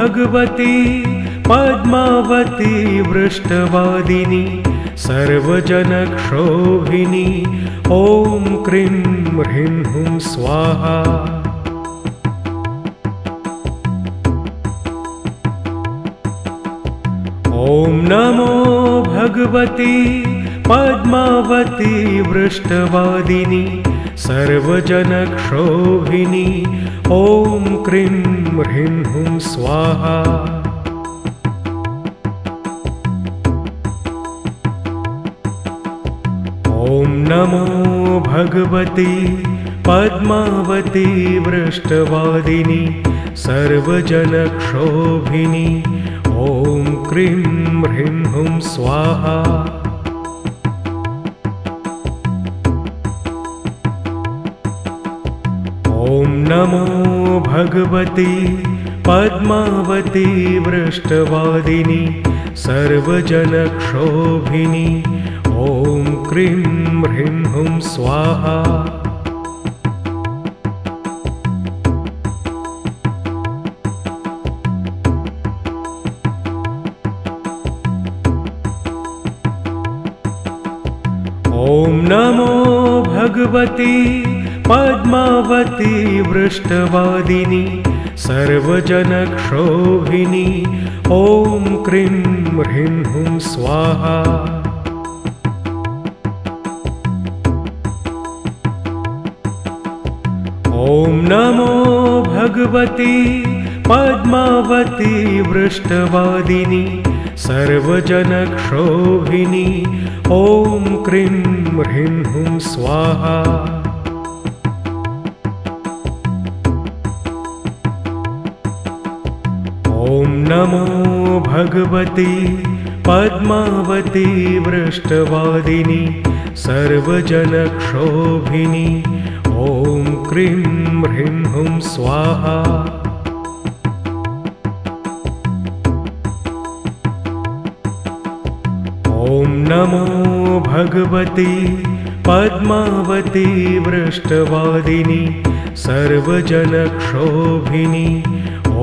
भगवती पद्मावती वृष्टवादिनी सर्वजनक्षोभिनी ॐ cream ह्रीं हुं स्वाहा। ॐ नमो भगवती पद्मावती वृष्टवादिनी सर्वजनक्षोभिनी ॐ क्रीं ह्रीं हुं स्वाहा। ॐ नमो भगवती पद्मावती वृष्टवादिनी सर्वजनक्षोभिनी ॐ क्रीं ह्रीं हुं स्वाहा। ॐ नमो भगवती पद्मावती वृष्टवादिनी सर्वजनक्षोभिनी ॐ क्रीं ह्रीं हुं स्वाहा। ॐ नमो भगवती पद्मावती वृष्टवादिनी सर्वजनक्षोभिनी ॐ क्रीं ह्रीं हुं स्वाहा। ॐ नमो भगवती पद्मावती वृष्टवादिनी सर्वजनक्षोभिनी ॐ क्रीं ह्रीं हुं स्वाहा। ॐ नमो भगवती पद्मावती वृष्टवादिनी सर्वजनक्षोभिनी ॐ क्रीं ह्रीं हुं स्वाहा। ॐ नमो भगवती पद्मावती वृष्टवादिनी सर्वजनक्षोभिनी ॐ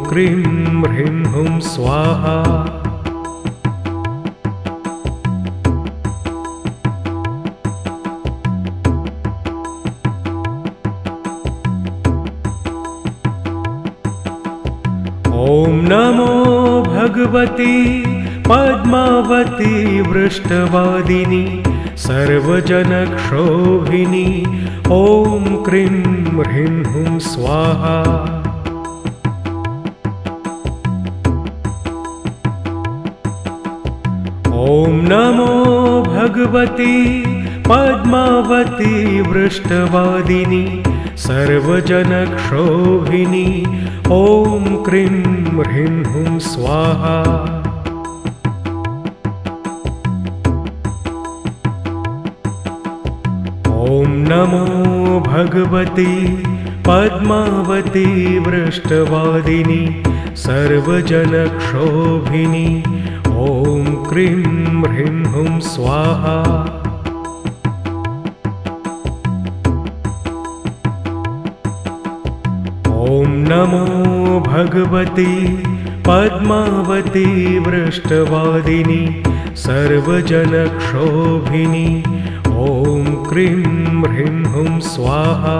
क्रीं ह्रीं हुं स्वाहा। ॐ नमो भगवती पद्मावती वृष्टवादिनी सर्वजनक्षोभिनी ॐ क्रीं ह्रीं हुं स्वाहा। ॐ नमो भगवती पद्मावती वृष्टवादिनी सर्वजनक्षोभिनी ॐ क्रीं ह्रीं हुं स्वाहा। ॐ नमो भगवती पद्मावती वृष्टवादिनी सर्वजनक्षोभिनी ॐ क्रीं ह्रीं हुं स्वाहा। ॐ नमो भगवती पद्मावती वृष्टवादिनी सर्वजनक्षोभिनी ॐ क्रीं ह्रीं हुं स्वाहा।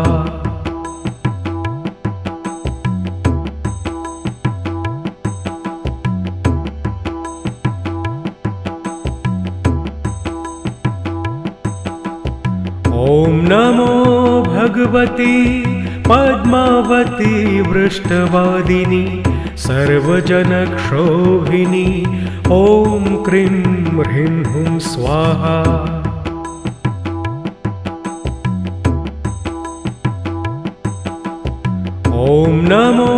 ॐ नमो भगवती पद्मावती वृष्टवादिनी सर्वजनक्षोभिनी ॐ क्रीं ह्रीं हुं स्वाहा। ॐ नमो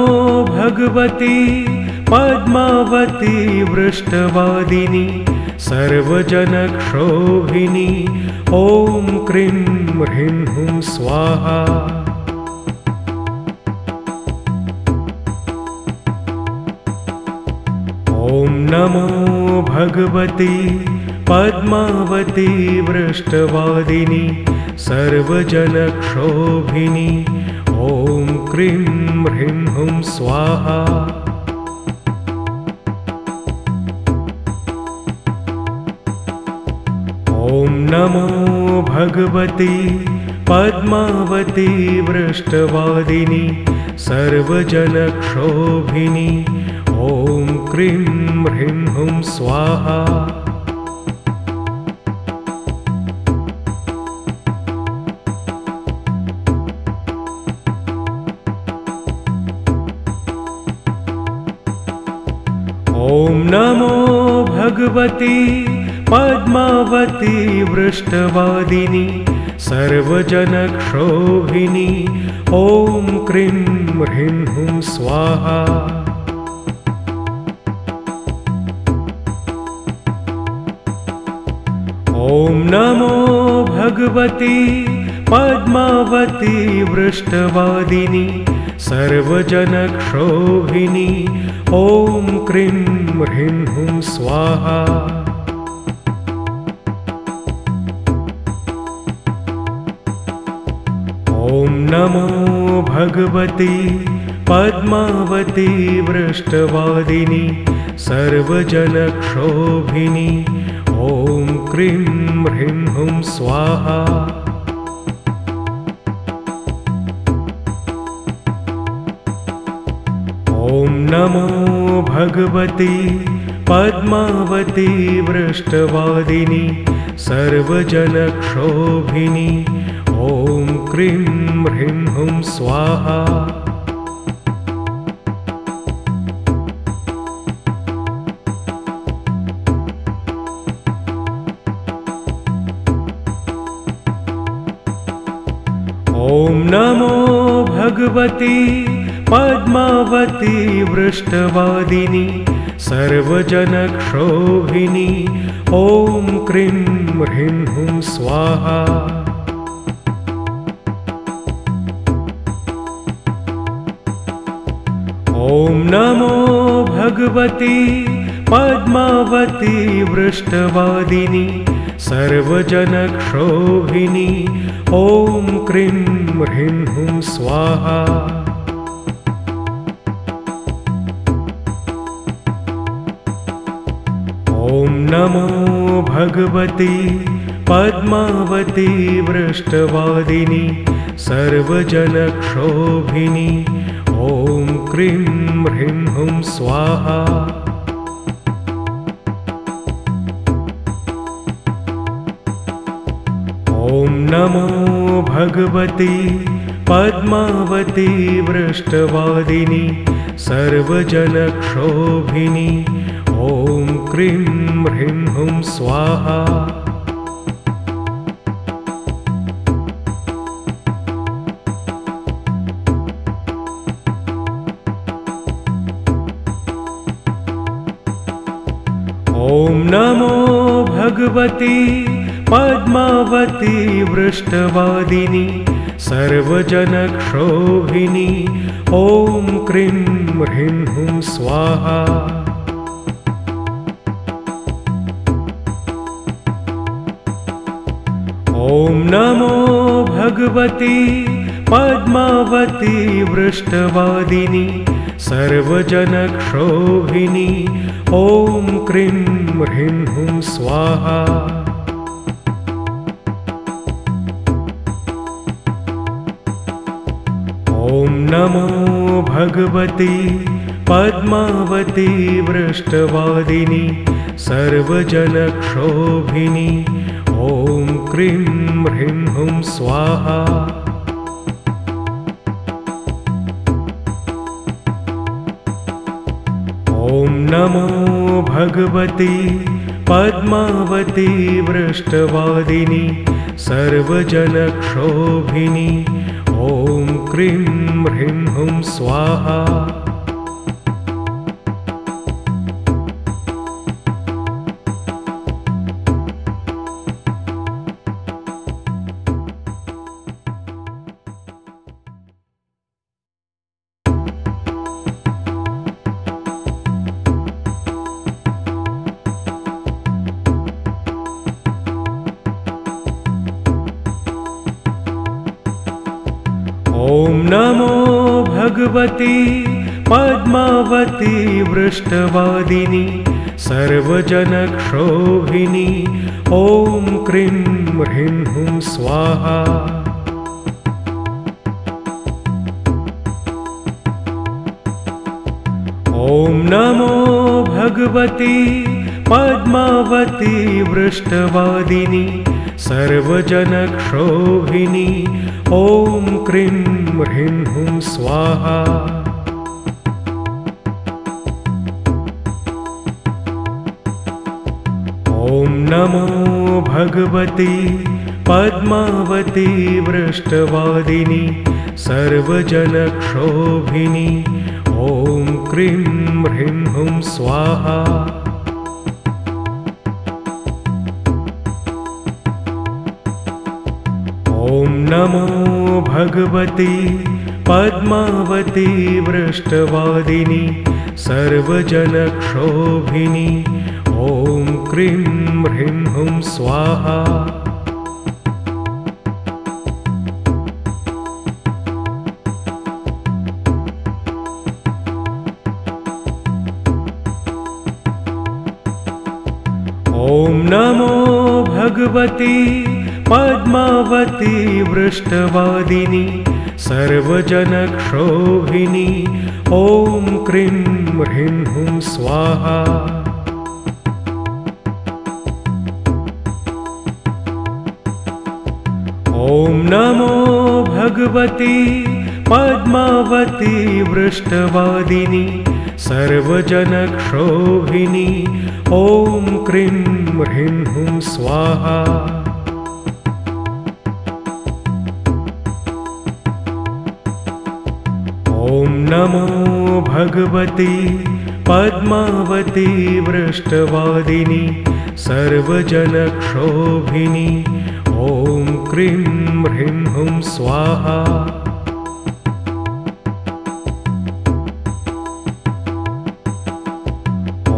भगवती पद्मावती वृष्टवादिनी सर्वजनक्षोभिनी ॐ क्रीं ह्रीं हुं स्वाहा। ॐ नमो भगवती पद्मावती वृष्टवादिनी सर्वजनक्षोभिनी ॐ क्रीं ह्रीं हुं स्वाहा। नमो भगवती पद्मावती वृष्टवादिनी सर्वजनक्षोभिनी ॐ क्रीं ह्रीं हुं स्वाहा। ॐ नमो भगवती पद्मावती वृष्टवादिनी सर्वजनक्षोभिनी ॐ क्रीं ह्रीं हुं स्वाहा। ॐ नमो भगवती पद्मावती वृष्टवादिनी सर्वजनक्षोभिनी ॐ क्रीं ह्रीं हुं स्वाहा। ॐ नमो भगवती पद्मावती वृष्टवादिनी सर्वजनक्षोभिनी ॐ क्रीं ह्रीं हुं स्वाहा। ॐ नमो भगवती पद्मावती वृष्टवादिनी सर्वजनक्षोभिनी ॐ क्रीं ह्रीं हुं स्वाहा। ॐ नमो भगवती पद्मावती वृष्टवादिनी सर्वजनक्षोभिनी ॐ क्रीं ह्रीं हुं स्वाहा। ॐ नमो भगवती पद्मावती वृष्टवादिनी सर्वजनक्षोभिनी ॐ क्रीं ह्रीं हुं स्वाहा। ॐ नमो भगवती पद्मावती वृष्टवादिनी सर्वजनक्षोभिनी ॐ क्रीं ह्रीं हुं स्वाहा। ॐ नमो भगवती पद्मावती वृष्टवादिनी सर्वजनक्षोभिनी ॐ क्रीं ह्रीं हुं स्वाहा। ॐ नमो भगवती पद्मावती वृष्टवादिनी सर्वजनक्षोभिनी ॐ क्रीं ह्रीं हुं स्वाहा। ॐ नमो भगवती पद्मावती वृष्टवादिनी सर्वजनक्षोभिनी ॐ क्रीं ह्रीं हुं स्वाहा। ॐ नमो भगवती पद्मावती वृष्टवादिनी सर्वजनक्षोभिनी ॐ क्रीं ह्रीं हुं स्वाहा। ॐ नमो भगवती पद्मावती वृष्टवादिनी सर्वजनक्षोभिनी ॐ क्रीं ह्रीं हुं स्वाहा। ॐ नमो भगवती पद्मावती वृष्टवादिनी सर्वजनक्षोभिनी ॐ क्रीं ह्रीं हुं स्वाहा। ॐ नमो भगवती पद्मावती वृष्टवादिनी सर्वजनक्षोभिनी ॐ क्रीं ह्रीं हुं स्वाहा। ॐ नमो भगवती पद्मावती वृष्टवादिनी सर्वजनक्षोभिनी ॐ क्रीं ह्रीं हुं स्वाहा। ॐ नमो भगवती पद्मावती वृष्टवादिनी सर्वजनक्षोभिनी ॐ क्रीं ह्रीं हुं स्वाहा। ॐ नमो भगवती पद्मावती वृष्टवादिनी सर्वजनक्षोभिनी ॐ क्रीं ह्रीं हुं स्वाहा। ॐ नमो भगवती पद्मावती वृष्टवादिनी सर्वजनक्षोभिनी ॐ क्रीं ह्रीं हुं स्वाहा। ॐ नमो भगवती पद्मावती वृष्टवादिनी सर्वजनक्षोभिनी ॐ क्रीं ह्रीं हुं स्वाहा। ॐ नमो भगवती पद्मावती वृष्टवादिनी सर्वजनक्षोभिनी ॐ क्रीं ह्रीं हुं स्वाहा।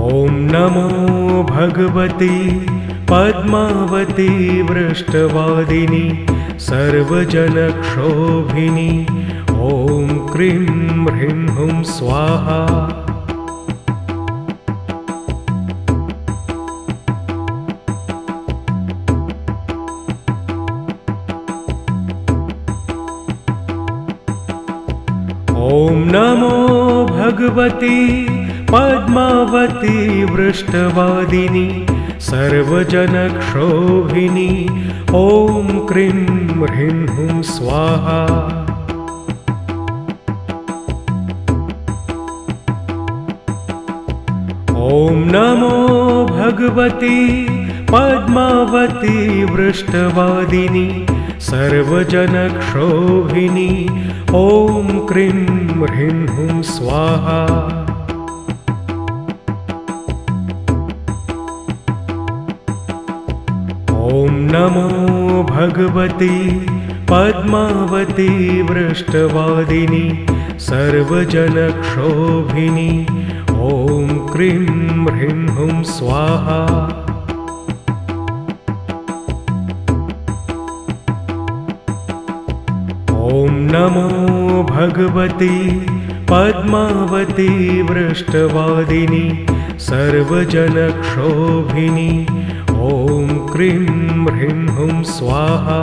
ॐ नमो भगवती पद्मावती वृष्टवादिनी सर्वजनक्षोभिनी ॐ क्रीं ह्रीं हुं स्वाहा। ॐ नमो भगवती पद्मावती वृष्टवादिनी सर्वजनक्षोभिनी ॐ क्रीं ह्रीं हुं स्वाहा। ॐ नमो भगवती पद्मावती वृष्टवादिनी सर्वजनक्षोभिनी ॐ क्रीं ह्रीं हुं स्वाहा। ॐ नमो भगवती पद्मावती वृष्टवादिनी सर्वजनक्षोभिनी ॐ क्रीं ह्रीं हुं स्वाहा। ॐ नमो भगवती पद्मावती वृष्टवादिनी सर्वजनक्षोभिनी ॐ क्रीं ह्रीं हुं स्वाहा। ॐ नमो भगवती पद्मावती वृष्टवादिनी सर्वजनक्षोभिनी ॐ क्रीं ह्रीं हुं स्वाहा। ॐ नमो भगवती पद्मावती वृष्टवादिनी सर्वजनक्षोभिनी ॐ क्रीं ह्रीं हुं स्वाहा।